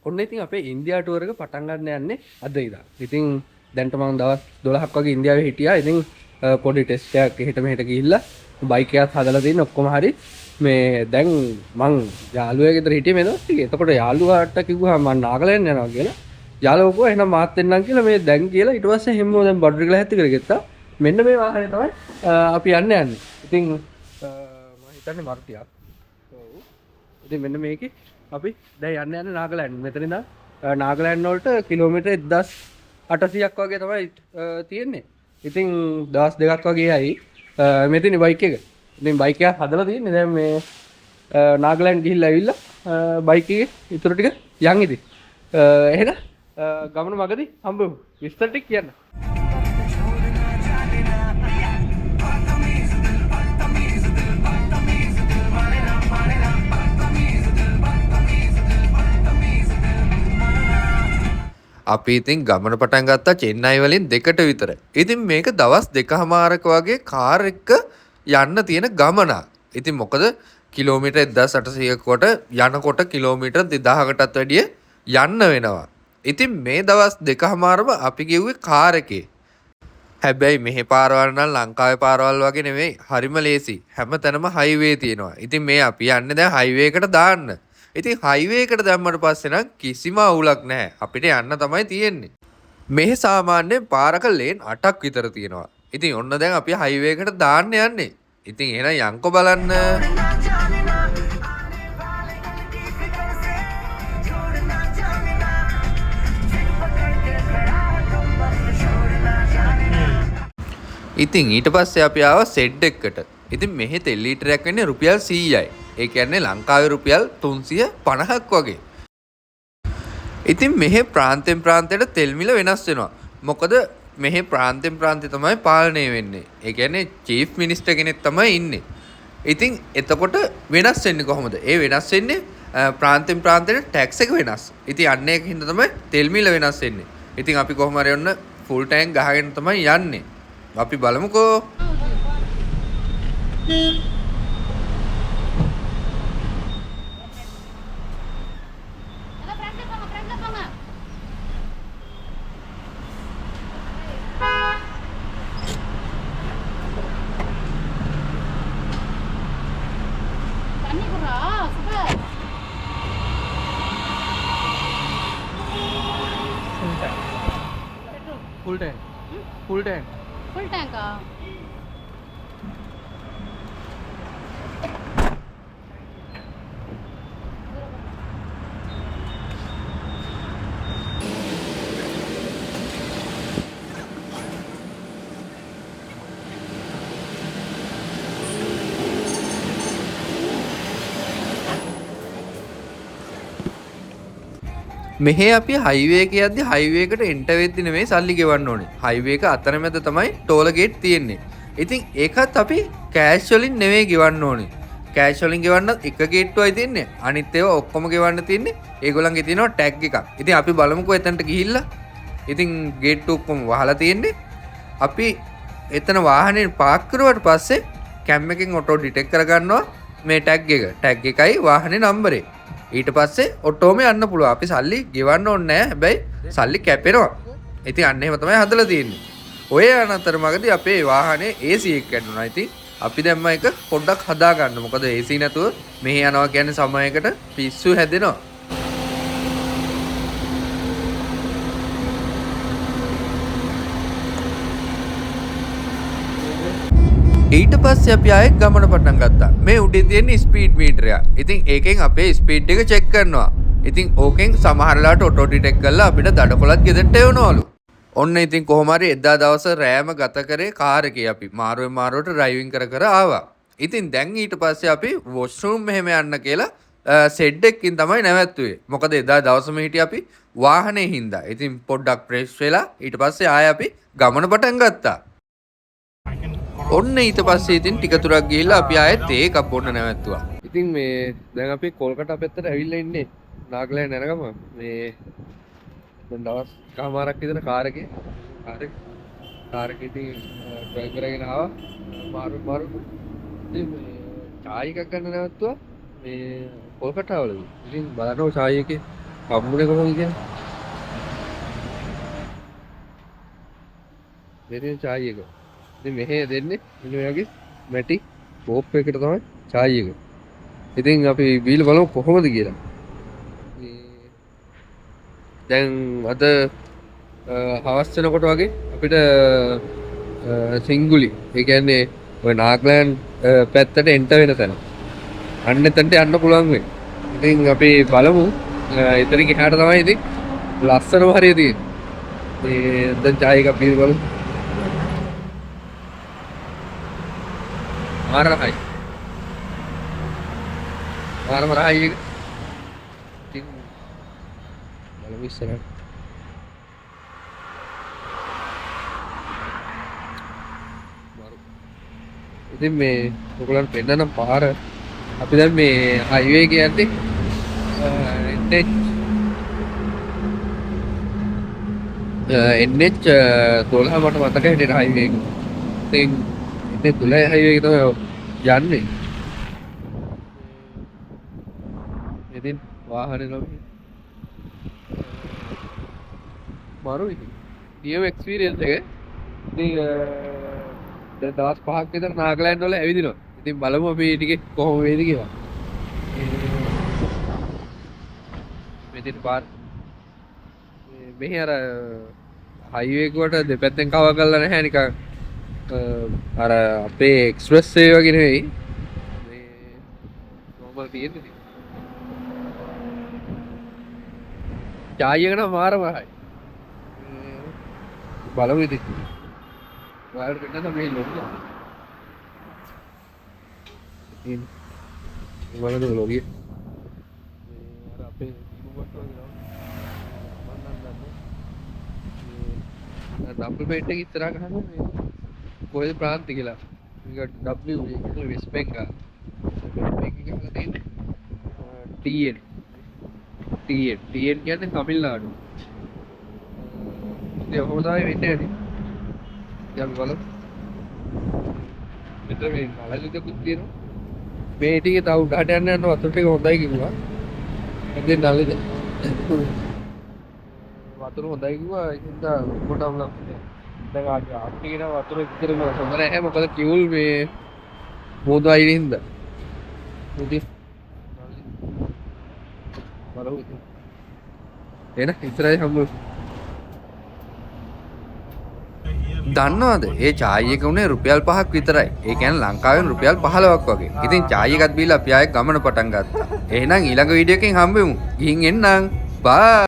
ඔන්න ඉතින් අපේ ඉන්දියා ටුවර් එක පටන් ගන්න යන්නේ අද ඉඳන්. ඉතින් දැන්ට මම දවස් 12ක් වගේ ඉන්දියාවේ හිටියා. ඉතින් පොඩි ටෙස්ට් එකක් එහෙට මෙහෙට ගිහිල්ලා බයික් එකත් හදලා තියෙන ඔක්කොම හරි. මේ දැන් මං යාළුවා ගෙදර හිටියේ මේ දවස් ටිකේ. එතකොට යාළුවාට කිව්වා මම නාගලෑන්ඩ් යනවා කියලා. යාළුවා කිව්වා එහෙනම් මාත් එන්නම් කියලා මේ දැන් කියලා ඊට පස්සේ හැමෝම දැන් බඩු ටික ලැහැත්ති කරගත්තා. මෙන්න මේ වාහනේ තමයි අපි යන්නේ. ඉතින් මම හිතන්නේ මර්තියක්. ඔව්. ඉතින් මෙන්න මේකේ අපි දැන් යන්නේ නාගලෑන්ඩ්. මෙතන ඉඳන් නාගලෑන්ඩ් වලට කිලෝමීටර් 1800ක් වගේ තමයි තියෙන්නේ. ඉතින් දවස් දෙකක් වගේ යයි මෙතන බයික් එක. ඉතින් බයික් එක හදලා තියෙන්නේ. දැන් මේ නාගලෑන්ඩ් ගිහිල්ලා ඇවිල්ලා බයික් එකේ ඉතුරු ටික යන් ඉතින්. එහෙනම් ගමන මගදී හම්බෙමු. විස්තර ටික කියන්න. අපි ඉතින් ගමන පටන් ගත්තා චෙන්නයි වලින් දෙකට විතර. ඉතින් මේක දවස් දෙකමාරක වගේ කාර් එක්ක යන්න තියෙන ගමනක්. ඉතින් මොකද කිලෝමීටර් 1800 කොට යනකොට කිලෝමීටර් 2000කටත් වැඩිය යන්න වෙනවා. ඉතින් මේ දවස් දෙකමාරම අපි ගිහුවේ කාර් එකේ. හැබැයි මෙහි පාරවල් නම් ලංකාවේ පාරවල් වගේ නෙවෙයි. හරිම ලේසි. හැමතැනම හයිවේ තියෙනවා. ඉතින් මේ අපි යන්නේ දැන් හයිවේ එකට දාන්න. ඉතින් හයිවේ එකට දැම්මට පස්සේ නම් කිසිම අවුලක් නැහැ. අපිට යන්න තමයි තියෙන්නේ. මෙහි සාමාන්‍යයෙන් පාරක ලේන් 8ක් විතර තියෙනවා. ඉතින් ඔන්න දැන් අපි හයිවේ එකට දාන්න යන්නේ. ඉතින් එහෙනම් යන්කෝ බලන්න. ඉතින් ඊට පස්සේ අපි ආවා සෙඩ් එකකට. ඉතින් මෙහි තෙල් ලීටරයක් වෙන්නේ රුපියල් 100යි. ඒ කියන්නේ ලංකාවේ රුපියල් 350ක් වගේ. ඉතින් මෙහි ප්‍රාන්තෙන් ප්‍රාන්තයට තෙල් මිල වෙනස් වෙනවා. මොකද මෙහි ප්‍රාන්තෙන් ප්‍රාන්තය තමයි පාලනය වෙන්නේ. ඒ කියන්නේ චීෆ් මිනිස්ටර් කෙනෙක් තමයි ඉන්නේ. ඉතින් එතකොට වෙනස් වෙන්නේ කොහොමද? ඒ වෙනස් වෙන්නේ ප්‍රාන්තෙන් ප්‍රාන්තයට ටැක්ස් එක වෙනස්. ඉතින් අන්න ඒකින්ද තමයි තෙල් මිල වෙනස් වෙන්නේ. ඉතින් අපි කොහොම හරි ඔන්න ෆුල් ටැංක් ගහගෙන තමයි යන්නේ. අපි බලමුකෝ. Full tank. Full tank. Full tank ah. මෙහේ අපි හයිවේ එක යද්දි හයිවේ එකට එන්ටර් වෙද්දි නෙමෙයි සල්ලි ගෙවන්න ඕනේ. හයිවේ එක අතරමැද තමයි ටෝල් ගේට් තියෙන්නේ. ඉතින් ඒකත් අපි කෑෂ් වලින් නෙමෙයි ගෙවන්න ඕනේ. කෑෂ් වලින් ගෙවන්නත් එක ගේට්ටුවයි තියෙන්නේ. අනිත් ඒවා ඔක්කොම ගෙවන්න තියෙන්නේ ඒගොල්ලන්ගේ තියෙනවා ටැග් එකක්. ඉතින් අපි බලමුකෝ එතනට ගිහිල්ලා. ඉතින් ගේට්ටු ඔක්කොම වහලා තියෙන්නේ. අපි එතන වාහනේ පාක් කරුවාට පස්සේ කැම් එකෙන් ඔටෝ ඩිටෙක්ට් කරගන්නවා මේ ටැග් එක. ටැග් එකයි වාහනේ නම්බරේ. ඊට පස්සේ ඔටෝම යන්න පුළුවන්. අපි සල්ලි ගෙවන්න ඕනේ නැහැ. හැබැයි සල්ලි කැපෙනවා. ඉතින් අන්න එහෙම තමයි හදලා තියෙන්නේ. ඔය අනතර මගදී අපේ වාහනේ AC එක කැඩුනා. ඉතින් අපි දැම්ම එක පොඩ්ඩක් හදා ගන්න. මොකද AC නැතුව මෙහි යනවා කියන්නේ සමයකට පිස්සු හැදෙනවා. ඊට පස්සේ අපි ආයෙත් ගමන පටන් ගත්තා. මේ උඩින් තියෙන ස්පීඩ් මීටරයක්. ඉතින් ඒකෙන් අපේ ස්පීඩ් එක චෙක් කරනවා. ඉතින් ඕකෙන් සමහරලාට ඔටෝ ඩිටෙක්ට් කරලා අපිට දඩකොලත් ගෙදරට එවනවලු. ඔන්න ඉතින් කොහොම හරි එදා දවස රෑම ගත කරේ කාර් එකේ අපි මාරුවෙන් මාරුවට ඩ්‍රයිවිං කර කර ආවා. ඉතින් දැන් ඊට පස්සේ අපි වොෂ්රූම් මෙහෙම යන්න කියලා සෙඩ් එකකින් තමයි නැවැත්තුවේ. මොකද එදා දවසම හිටියේ අපි වාහනේ හින්දා. ඉතින් පොඩ්ඩක් ෆ්‍රෙෂ් වෙලා ඊට පස්සේ ආයෙ අපි ගමන පටන් ගත්තා. ඔන්න ඊට පස්සේ ඉතින් ටික තුරක් ගිහිල්ලා අපි ආයෙත් ඒක බොන්න නැවැත්තුවා. ඉතින් මේ දැන් අපි කොල්කටා පැත්තට ඇවිල්ලා ඉන්නේ. නාගලෑන්ඩ් යනගම මේ දැන් දවස් කමාරක් විතර කාර් එකේ ඉතින් ඩ්‍රයිව් කරගෙන ආවා. මාරු ඉතින් මේ චායි එකක් ගන්න නැවතුවා මේ කොල්කටාවලදී. ඉතින් බලනවා චායි එකේ හම්බුනේ කොහොමද කියන්නේ? මෙතන චායි එක. ඉතින් මෙහෙ දෙන්නේ මෙන්න මේ වගේ මැටි කෝප් එකකට තමයි චායි එක. ඉතින් අපි බීල බලමු කොහොමද කියලා. දැන් අද හවස් වෙනකොට වගේ අපිට සිංගුලි ඒ කියන්නේ ඔය නාග්ලෑන්ඩ් පැත්තට එන්ටර් වෙන තැන. අන්න එතනට යන්න පුළුවන් වෙයි. ඉතින් අපි බලමු එතනින් එහාට තමයි ඉතින් ලස්සනම හරිය තියෙන්නේ. මේ දැන් චායි එකක් බීලා බලමු. මාරයි. මාරම රහයි එක. ඉතින් බලමු ඉස්සරහට. ඉතින් මේ ඔයගොල්ලන් පෙන්නන පාර අපි දැන් මේ හයිවේ එක යද්දි NH 12 මට මතකයි හිටියට හයිවේ එක. ඉතින් NH 12 හයිවේ එක තමයි යන්නේ. ඉතින් වාහනේ නොවේ. මාරු ඉතින්. නියම එක්ස්පීරියන්ස් එක. ඉතින් දැන් දවස් 5ක් විතර නාගලෑන්ඩ් වල ඇවිදිනවා. ඉතින් බලමු අපි ටිකේ කොහොම වේද කියලා. මෙතන පාර මෙහි අර හයිවේ එකට දෙපැත්තෙන් කවර් කරලා නැහැ නිකන් අර අපේ එක්ස්ප්‍රස් වේ වගේ නෙවෙයි. මේ නෝමල් තියෙන්නේ. චායි එක නම් මාරමයි. බලමු ඉතින්. ඔයාලට වෙන්න තමයි ලොගිය. ඉතින් මොනවද ලොගිය? අර අපේ ඉමුවට වගේ නෝ. නම්බර් ප්ලේට් එක ඉස්සරහ ගහන්න මේ කොහෙද ප්‍රාන්ත කියලා. මේක W කියන්නේ වෙස්ට් බෙන්ගාල්. මේක ගහලා තියෙන්නේ TN. TN කියන්නේ තමිල්නාඩු. ඉතින් ඔහොම තමයි වෙන්නේ නේද? යම් බලමු. මෙතන මේ නළලුදකුත් තියෙනවා. මේ ටිකේ තව උඩට යන්න වතුර ටික හොඳයි කිව්වා. ඉතින් නළලුද වතුර හොඳයි කිව්වා. ඉතින් කොටම දැන් අපි කියන වතුර විතරම හොඳ නැහැ. මොකද කිවුල් මේ මොහොත අයිනේ හින්දා. ඉතින් බලමු ඉතින්. එන ඉස්සරහින් හම්බු. දන්නවද ඒ චායි එක උනේ රුපියල් 5ක් විතරයි. ඒ කියන්නේ ලංකාවෙන් රුපියල් 15ක් වගේ. ඉතින් චායි එකත් බීලා අපි ආයෙ ගමන පටන් ගත්තා. එහෙනම් ඊළඟ වීඩියෝ එකෙන් හම්බෙමු. ගිහින් එන්නම්. බයි.